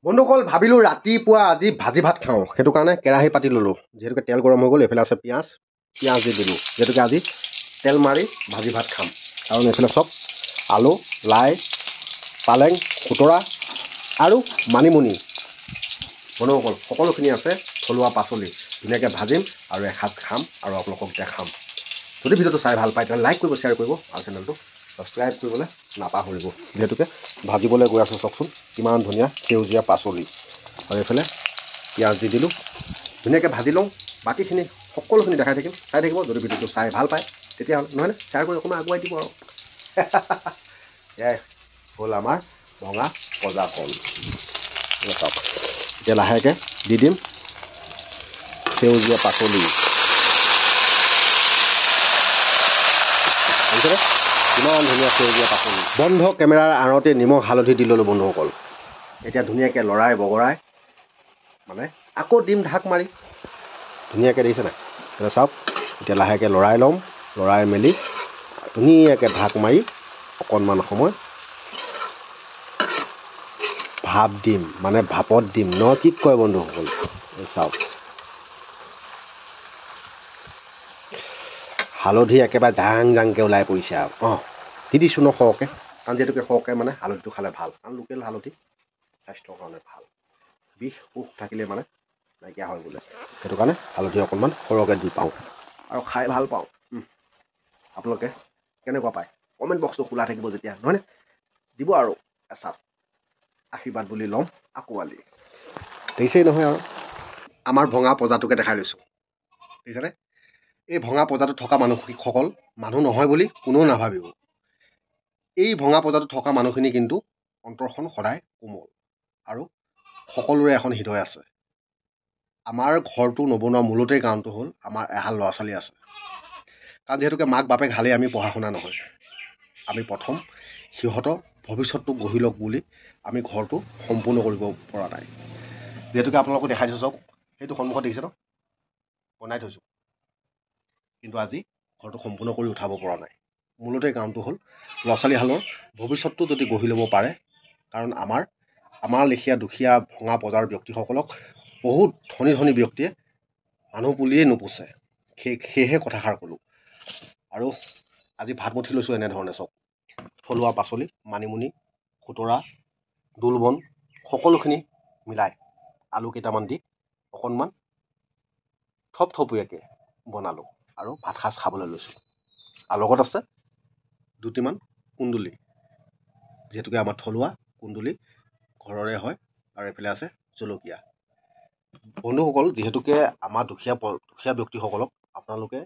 বন্ধুসকল ভাবিলোঁ ৰাতিপুৱা আজি ভাজি ভাত খাওঁ, সেইটো কাৰণে কেৰাহী পাতি ল'লোঁ। যিহেতুকে তেল গৰম হৈ গ'ল, এইফালে আছে পিঁয়াজ দি দিলোঁ। যিহেতুকে আজি তেল মাৰি ভাজি ভাত খাম। কাৰণ এইফালে চব আলু, লাই, পালেং, খুতৰা আৰু মানিমুনি। বন্ধুসকল সকলোখিনি আছে থলুৱা পাচলি, ধুনীয়াকৈ ভাজিম আৰু এসাঁজ খাম আৰু আপোনালোকক দেখাম। যদি ভিডিঅ'টো চাই ভাল পায় তেতিয়াহ'লে লাইক কৰিব, শ্বেয়াৰ কৰিব আৰু চেনেলটো ছাবস্ক্ৰাইব কৰিবলৈ নাপাহৰিব। যিহেতুকে ভাজিবলৈ গৈ আছোঁ, চাওকচোন কিমান ধুনীয়া সেউজীয়া পাচলি। আৰু এইফালে পিঁয়াজ দি দিলোঁ, ধুনীয়াকৈ ভাজি লওঁ। বাকীখিনি সকলোখিনি দেখাই থাকিম, চাই থাকিব। যদি ভিডিঅ'টো চাই ভাল পায় তেতিয়াহ'লে নহয়নে শ্বেয়াৰ কৰি অকণমান আগুৱাই দিব আৰু এয়াই হ'ল আমাৰ ভঙা পজা কল। চাওক এতিয়া লাহেকৈ দি দিম সেউজীয়া পাচলি। কিমান ধুনীয়া সেউজীয়া পাচলি। বন্ধ কেমেৰাৰ আঁৰতে নিমখ হালধি দি ল'লোঁ বন্ধুসকল। এতিয়া ধুনীয়াকৈ লৰাই বগৰাই মানে আকৌ দিম ঢাক মাৰি। ধুনীয়াকৈ দেখিছে নাই? এতিয়া চাওক এতিয়া লাহেকৈ লৰাই ল'ম, লৰাই মেলি ধুনীয়াকৈ ঢাক মাৰি অকণমান সময় ভাপ দিম, মানে ভাপত দিম ন, কি কয় বন্ধুসকল? এই চাওক হালধি একেবাৰে জাং জাংকৈ ওলাই পৰিছে আৰু দি দিছোঁ ন সৰহকৈ, কাৰণ যিহেতুকে সৰহকৈ মানে হালধিটো খালে ভাল, কাৰণ লোকেল হালধি স্বাস্থ্যৰ কাৰণে ভাল। বিষ কোষ থাকিলে মানে নাইকিয়া হয় বোলে, সেইটো কাৰণে হালধি অকণমান সৰহকৈ দি পাওঁ আৰু খাই ভাল পাওঁ। আপোনালোকে কেনেকুৱা পায় কমেণ্ট বক্সটো খোলা থাকিব যেতিয়া, নহয়নে? দিব আৰু এচাপ আশীৰ্বাদ বুলি ল'ম আঁকোৱালি। দেখিছেই নহয় আৰু আমাৰ ভঙা পজাটোকে দেখাই লৈছোঁ, দেখিছেনে? এই ভঙা পজাটোত থকা মানুহসকল মানুহ নহয় বুলি কোনেও নাভাবিব। এই ভঙা পজাটোত থকা মানুহখিনি কিন্তু অন্তৰখন সদায় কোমল আৰু সকলোৰে এখন হৃদয় আছে। আমাৰ ঘৰটো নবনোৱা মূলতেই কাৰণটো হ'ল আমাৰ এহাল ল'ৰা ছোৱালী আছে। কাৰণ যিহেতুকে মাক বাপেক হালেই আমি পঢ়া শুনা নহয়, আমি প্ৰথম সিহঁতৰ ভৱিষ্যতটো গঢ়ি লওক বুলি আমি ঘৰটো সম্পূৰ্ণ কৰিব পৰা নাই। যিহেতুকে আপোনালোকক দেখাই থৈছোঁ, চাওক সেইটো সন্মুখত দেখিছে ন, বনাই থৈছোঁ, কিন্তু আজি ঘৰটো সম্পূৰ্ণ কৰি উঠাব পৰা নাই। মূলতে কাৰণটো হ'ল ল'ৰা ছোৱালীহালৰ ভৱিষ্যতটো যদি গঢ়ি ল'ব পাৰে, কাৰণ আমাৰ লেখীয়া দুখীয়া ভঙা পজাৰ ব্যক্তিসকলক বহুত ধনী ধনী ব্যক্তিয়ে মানুহ পুলিয়েই নোপোচে। সেয়েহে কথাষাৰ ক'লোঁ। আৰু আজি ভাত মুঠি লৈছোঁ এনেধৰণে, চাওক থলুৱা পাচলি, মানিমুনি, খুতৰা, দোলবন সকলোখিনি মিলাই আলু কেইটামান দি অকণমান থপথপীয়াকৈ বনালোঁ আৰু ভাত সাজ খাবলৈ লৈছোঁ। আৰু লগত আছে দুটিমান কুন্দুলি, যিহেতুকে আমাৰ থলুৱা কুন্দুলি ঘৰৰে হয়, আৰু এইফালে আছে জলকীয়া। বন্ধুসকল যিহেতুকে আমাৰ দুখীয়া ব্যক্তিসকলক আপোনালোকে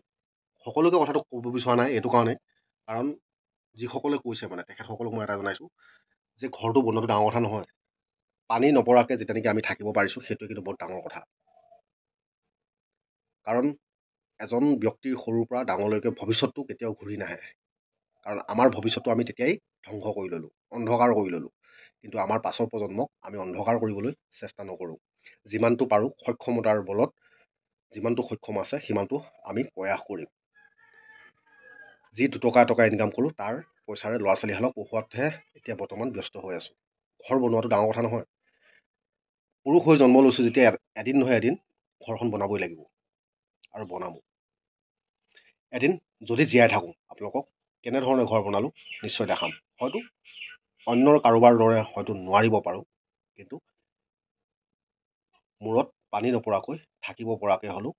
সকলোকে কথাটো ক'ব বিচৰা নাই, এইটো কাৰণেই কাৰণ যিসকলে কৈছে মানে তেখেতসকলক মই এটা জনাইছোঁ যে ঘৰটো বনোৱাটো ডাঙৰ কথা নহয়, পানী নপৰাকৈ যেতিয়া নেকি আমি থাকিব পাৰিছোঁ সেইটোৱে কিন্তু বহুত ডাঙৰ কথা। কাৰণ এজন ব্যক্তিৰ সৰুৰ পৰা ডাঙৰলৈকে ভৱিষ্যতটো কেতিয়াও ঘূৰি নাহে, কাৰণ আমাৰ ভৱিষ্যতটো আমি তেতিয়াই ধ্বংস কৰি ল'লোঁ, অন্ধকাৰ কৰি ল'লোঁ। কিন্তু আমাৰ পাছৰ প্ৰজন্মক আমি অন্ধকাৰ কৰিবলৈ চেষ্টা নকৰোঁ। যিমানটো পাৰোঁ সক্ষমতাৰ বলত যিমানটো সক্ষম আছে সিমানটো আমি প্ৰয়াস কৰিম। যি দুটকা এটকা ইনকাম কৰোঁ তাৰ পইচাৰে ল'ৰা ছোৱালীহালক পঢ়োৱাতহে এতিয়া বৰ্তমান ব্যস্ত হৈ আছোঁ। ঘৰ বনোৱাটো ডাঙৰ কথা নহয়। পুৰুষ হৈ জন্ম লৈছোঁ যেতিয়া এদিন নহয় এদিন ঘৰখন বনাবই লাগিব আৰু বনাব। এদিন যদি জীয়াই থাকোঁ আপোনালোকক কেনেধৰণে ঘৰ বনালোঁ নিশ্চয় দেখাম। হয়তো অন্যৰ কাৰোবাৰ দৰে হয়তো নোৱাৰিব পাৰোঁ, কিন্তু মূৰত পানী নপৰাকৈ থাকিব পৰাকৈ হ'লেও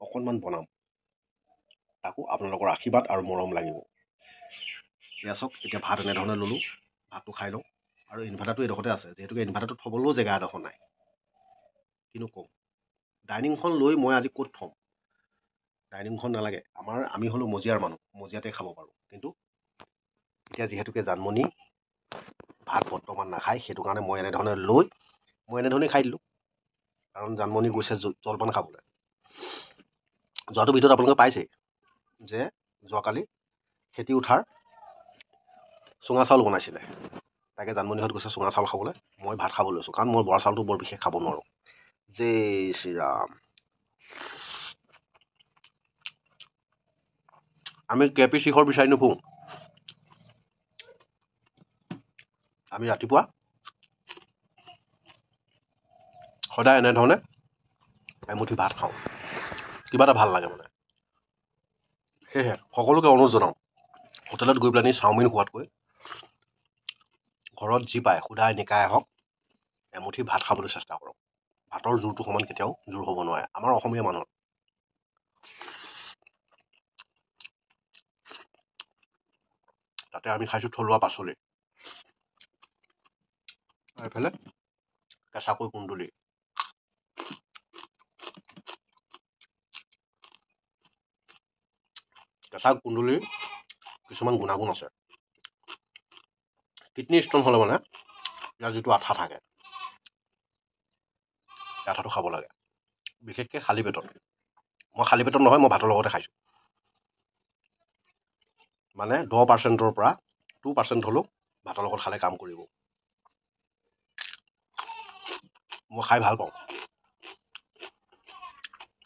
অকণমান বনাম। তাকো আপোনালোকৰ আশীৰ্বাদ আৰু মৰম লাগিব। এয়া চাওক এতিয়া ভাত এনেধৰণে ল'লোঁ, ভাতটো খাই লওঁ। আৰু ইনভাৰ্টাৰটো এডোখৰতে আছে, যিহেতুকে ইনভাৰ্টাৰটো থ'বলৈও জেগা এডোখৰ নাই। কিনো ক'ম, ডাইনিংখন লৈ মই আজি ক'ত থ'ম? ডাইনিংখন নালাগে, আমি হ'লোঁ মজিয়াৰ মানুহ, মজিয়াতে খাব পাৰোঁ। কিন্তু এতিয়া যিহেতুকে জানমণি ভাত বৰ্তমান নাখায়, সেইটো কাৰণে মই এনেধৰণে লৈ মই এনেধৰণেই খাই দিলোঁ। কাৰণ জানমণি গৈছে জলপান খাবলৈ। যোৱাটো ভিডিঅ'ত আপোনালোকে পাইছেই যে যোৱাকালি খেতি উঠাৰ চুঙা চাউল বনাইছিলে, তাকে জানমণিহঁত গৈছে চুঙা চাউল খাবলৈ, মই ভাত খাবলৈ লৈছোঁ, কাৰণ মই বৰা চাউলটো বৰ বিশেষ খাব নোৱাৰোঁ। জয় শ্ৰীৰাম। আমি কেপি শিখৰ বিচাৰি নুফুৰোঁ। আমি ৰাতিপুৱা সদায় এনেধৰণে এমুঠি ভাত খাওঁ, কিবা এটা ভাল লাগে মানে। সেয়েহে সকলোকে অনুৰোধ জনাওঁ, হোটেলত গৈ পেলাই চাওমিন খোৱাতকৈ ঘৰত যি পায় সুদাই নিকাই হওক এমুঠি ভাত খাবলৈ চেষ্টা কৰক। ভাতৰ জোৰটো সমান কেতিয়াও জোৰ হ'ব নোৱাৰে আমাৰ অসমীয়া মানুহৰ। তাতে আমি খাইছোঁ থলুৱা পাচলি, এইফালে কেঁচাকৈ কুন্দুলি। কেঁচা কুন্দুলিৰ কিছুমান গুণাগুণ আছে। কিডনী ষ্ট'ন হ'লে মানে ইয়াৰ যিটো আঠা থাকে, সেই আঠাটো খাব লাগে, বিশেষকৈ খালী পেটত। মই খালী পেটত নহয়, মই ভাতৰ লগতে খাইছোঁ। মানে 10%ৰ পৰা 2% হ'লেও ভাতৰ লগত খালে কাম কৰিব। মই খাই ভাল পাওঁ,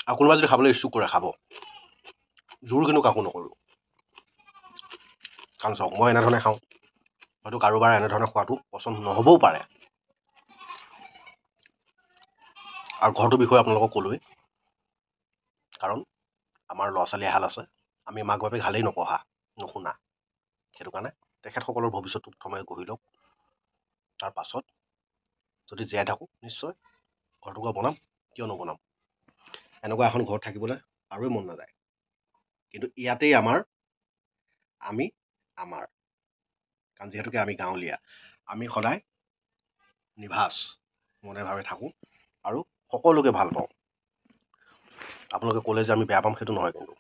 আৰু কোনোবাই যদি খাবলৈ ইচ্ছুক কৰে খাব, জোৰ কিন্তু কাকো নকৰোঁ। কাৰণ চাওক, মই এনেধৰণে খাওঁ, হয়তো কাৰোবাৰ এনেধৰণে খোৱাটো পচন্দ নহ'বও পাৰে। আৰু ঘৰটোৰ বিষয়ে আপোনালোকক ক'লোৱেই, কাৰণ আমাৰ ল'ৰা ছোৱালী এহাল আছে, আমি মাক বাপেক হালেই নপঢ়া নুশুনা। সেইটো কাৰণে তেখেতসকলৰ ভৱিষ্যতটো প্ৰথমে গঢ়ি লওক, তাৰ পাছত যদি জীয়াই থাকোঁ নিশ্চয় ঘৰটোকে বনাম, কিয় নবনাম। এনেকুৱা এখন ঘৰত থাকিবলৈ আৰুৱে মন নাযায়। কিন্তু ইয়াতেই আমি আমাৰ, কাৰণ যিহেতুকে আমি গাঁৱলীয়া, আমি সদায় নিভাঁজ মনে ভাৱে থাকোঁ আৰু সকলোকে ভাল পাওঁ। আপোনালোকে ক'লে যে আমি বেয়া পাম সেইটো নহয় কিন্তু।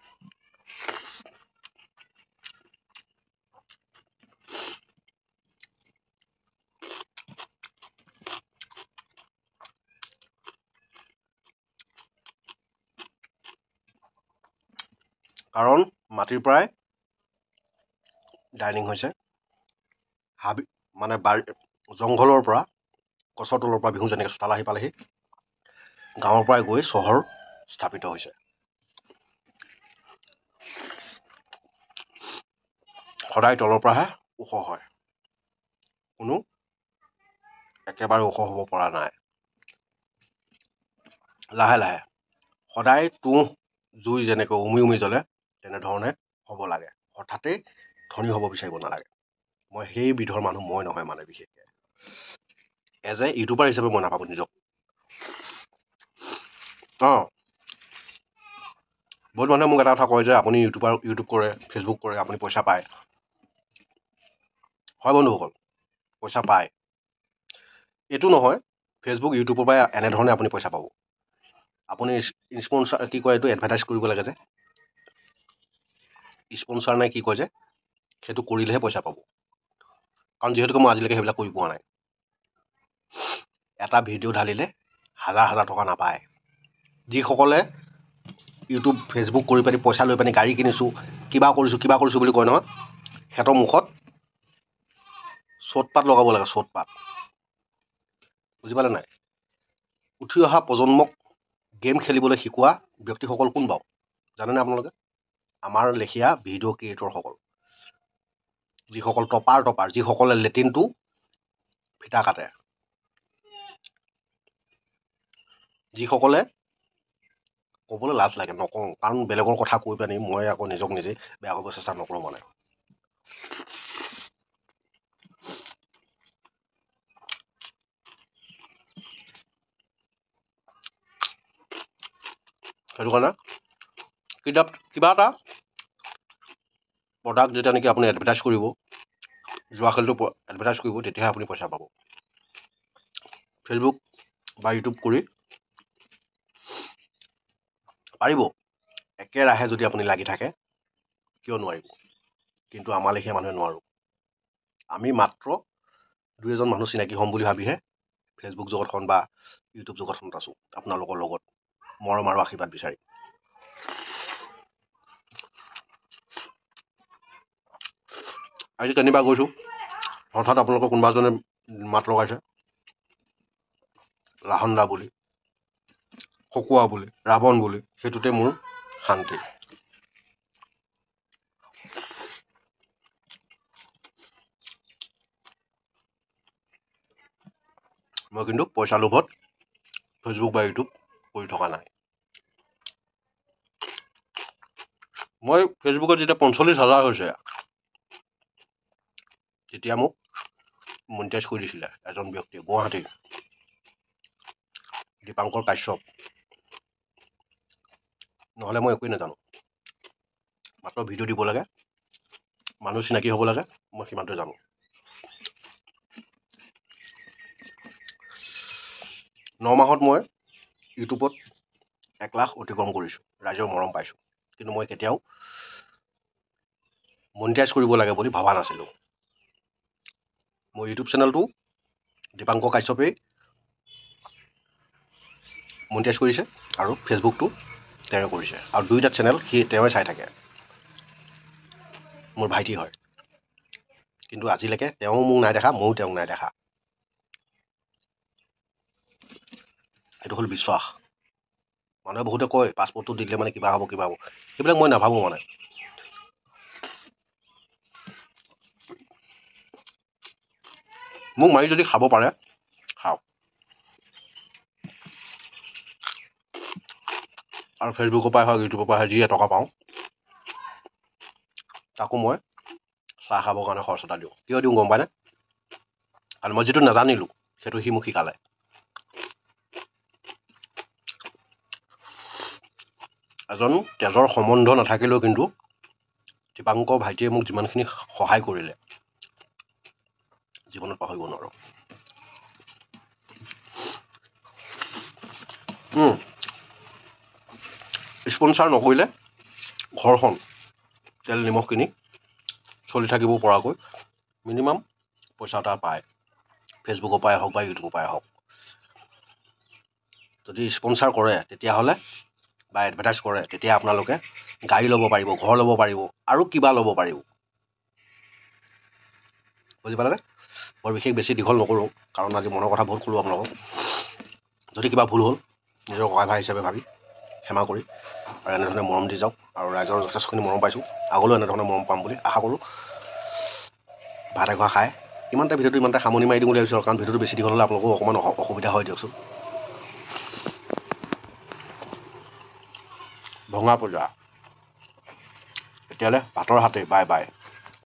কাৰণ মাটিৰ পৰাই ডাইনিং হৈছে, হাবি মানে জংঘলৰ পৰা, গছৰ তলৰ পৰা বিহু যেনেকৈ চোতাল আহি পালেহি, গাঁৱৰ পৰাই গৈ চহৰ স্থাপিত হৈছে। সদায় তলৰ পৰাহে ওখ হয়, কোনো একেবাৰে ওখ হ'ব পৰা নাই। লাহে লাহে সদায় তুঁহ জুই যেনেকৈ উমি জ্বলে তেনেধৰণে হ'ব লাগে। হঠাতে ধনী হ'ব বিচাৰিব নালাগে। মই সেই বিধৰ মানুহ মই নহয় মানে বিশেষকৈ। এজ এ ইউটিউবাৰ হিচাপে মই নাভাবোঁ নিজক। বহুত মানুহে মোক এটা কথা কয় যে আপুনি ইউটিউব কৰে, ফেচবুক কৰে, আপুনি পইচা পায়। হয় বন্ধুসকল, পইচা পায়। এইটো নহয় ফেচবুক ইউটিউবৰ পৰা এনেধৰণে আপুনি পইচা পাব। আপুনি স্পনচাৰ কি কয় এইটো, এডভাৰটাইজ কৰিব লাগে যে, স্পনচাৰ নাই কি কয় যে, সেইটো কৰিলেহে পইচা পাব। কাৰণ যিহেতুকে মই আজিলৈকে সেইবিলাক কৰি পোৱা নাই। এটা ভিডিঅ' ঢালিলে হাজাৰ হাজাৰ টকা নাপায়। যিসকলে ইউটিউব ফেচবুক কৰি পানি পইচা লৈ পানি গাড়ী কিনিছোঁ, কিবা কৰিছোঁ বুলি কয় নহয়, সিহঁতৰ মুখত চ'তপাত লগাব লাগে, চ'তপাত। বুজি পালে নাই? উঠি অহা প্ৰজন্মক গেম খেলিবলৈ শিকোৱা ব্যক্তিসকল কোন বাৰু জানেনে আপোনালোকে? আমাৰ লেখীয়া ভিডিঅ' ক্ৰিয়েটৰসকল, যিসকল টপাৰ, যিসকলে লেট্ৰিনটো ফিটা কাটে, যিসকলে ক'বলৈ লাজ লাগে, নকওঁ। কাৰণ বেলেগৰ কথা কৈ পানি মই আকৌ নিজক নিজেই বেয়া কৰিব চেষ্টা নকৰোঁ মানে। সেইটো কাৰণে কিবা এটা প্ৰডাক্ট যেতিয়া নেকি আপুনি এডভাৰটাইজ কৰিব, জুৱা খেলটো এডভাৰটাইজ কৰিব, তেতিয়াহে আপুনি পইচা পাব। ফেচবুক বা ইউটিউব কৰি পাৰিব একেৰাহে যদি আপুনি লাগি থাকে, কিয় নোৱাৰিব। কিন্তু আমাৰ লেখীয়া মানুহে নোৱাৰোঁ। আমি মাত্ৰ 2-এজন মানুহ চিনাকি হ'ম বুলি ভাবিহে ফেচবুক জগতখন বা ইউটিউব জগতখনত আছোঁ, আপোনালোকৰ লগত মৰম আৰু আশীৰ্বাদ বিচাৰি। আজি কেনিবা গৈছোঁ, হঠাৎ আপোনালোকৰ কোনোবা এজনে মাত লগাইছে, লাহন দা বুলি, খকুৱা বুলি, ৰাৱণ বুলি, সেইটোতে মোৰ শান্তি। মই কিন্তু পইচা লোভত ফেচবুক বা ইউটিউব কৰি থকা নাই। মই ফেচবুকত যেতিয়া 45,000 হৈছে তেতিয়া মোক মনিটাইজ কৰি দিছিলে এজন ব্যক্তিয়ে, গুৱাহাটীৰ দীপাংকৰ কাশ্যপ। নহ'লে মই একোৱেই নাজানো, মাত্ৰ ভিডিঅ' দিব লাগে, মানুহ চিনাকি হ'ব লাগে, মই সিমানটোৱে জানো। ন মাহত মই ইউটিউবত 1 লাখ অতিক্ৰম কৰিছোঁ, ৰাইজৰ মৰম পাইছোঁ, কিন্তু মই কেতিয়াও মনিটাইজ কৰিব লাগে বুলি ভবা নাছিলোঁ। মোৰ ইউটিউব চেনেলটো দীপাংকৰ কাশ্যপেই মনিটাইজ কৰিছে আৰু ফেচবুকটো তেওঁ কৰিছে, আৰু দুয়োটা চেনেল তেওঁৱে চাই থাকে। মোৰ ভাইটি হয়, কিন্তু আজিলৈকে তেওঁ মোক নাই দেখা, ময়ো তেওঁক নাই দেখা। সেইটো হ'ল বিশ্বাস। মানুহে বহুতে কয় পাছপৰ্টটো দিলে মানে কিবা হ'ব কিবা হ'ব, সেইবিলাক মই নাভাবোঁ মানে। মোক মাৰি যদি খাব পাৰে খাওক, আৰু ফেচবুকৰ পৰাই হওক ইউটিউবৰ পৰা যি এটকা পাওঁ তাকো মই চাহ খাবৰ কাৰণে খৰচ এটা দিওঁ। কিয় দিওঁ গম পায়নে? আৰু মই যিটো নাজানিলোঁ সেইটো সি মোক শিকালে। এজন তেজৰ সম্বন্ধ নাথাকিলেও কিন্তু দীপাংকৰ ভাইটিয়ে মোক যিমানখিনি সহায় কৰিলে জীৱনত পাহৰিব নোৱাৰোঁ। স্পনচাৰ নকৰিলে ঘৰখন তেল নিমখ কিনি চলি থাকিব পৰাকৈ মিনিমাম পইচা এটা পায়, ফেচবুকৰ পৰাই হওক বা ইউটিউবৰ পৰাই হওক। যদি স্পনচাৰ কৰে তেতিয়াহ'লে বা এডভাৰটাইজ কৰে তেতিয়া আপোনালোকে গাড়ী ল'ব পাৰিব, ঘৰ ল'ব পাৰিব, আৰু কিবা ল'ব পাৰিব। বুজি পালেনে? বৰ বিশেষ বেছি দীঘল নকৰোঁ, কাৰণ আজি মনৰ কথা বহুত ক'লোঁ আপোনালোকক। যদি কিবা ভুল হ'ল নিজৰ ককাই ভাই হিচাপে ভাবি ক্ষমা কৰি আৰু এনেধৰণে মৰম দি যাওক, আৰু ৰাইজৰ যথেষ্টখিনি মৰম পাইছোঁ, আগলৈও এনেধৰণে মৰম পাম বুলি আশা কৰোঁ। ভাত এখোৱা খাই ইমানতে ভিডিঅ'টো ইমানতে সামৰণি মাৰি দিম বুলি ভাবিছোঁ, কাৰণ ভিডিঅ'টো বেছি দীঘল হ'লে আপোনালোকো অকণমান অসুবিধা হয় দিয়কচোন। ভঙা পূজা এতিয়ালৈ ভাতৰ হাতে বাই বাই।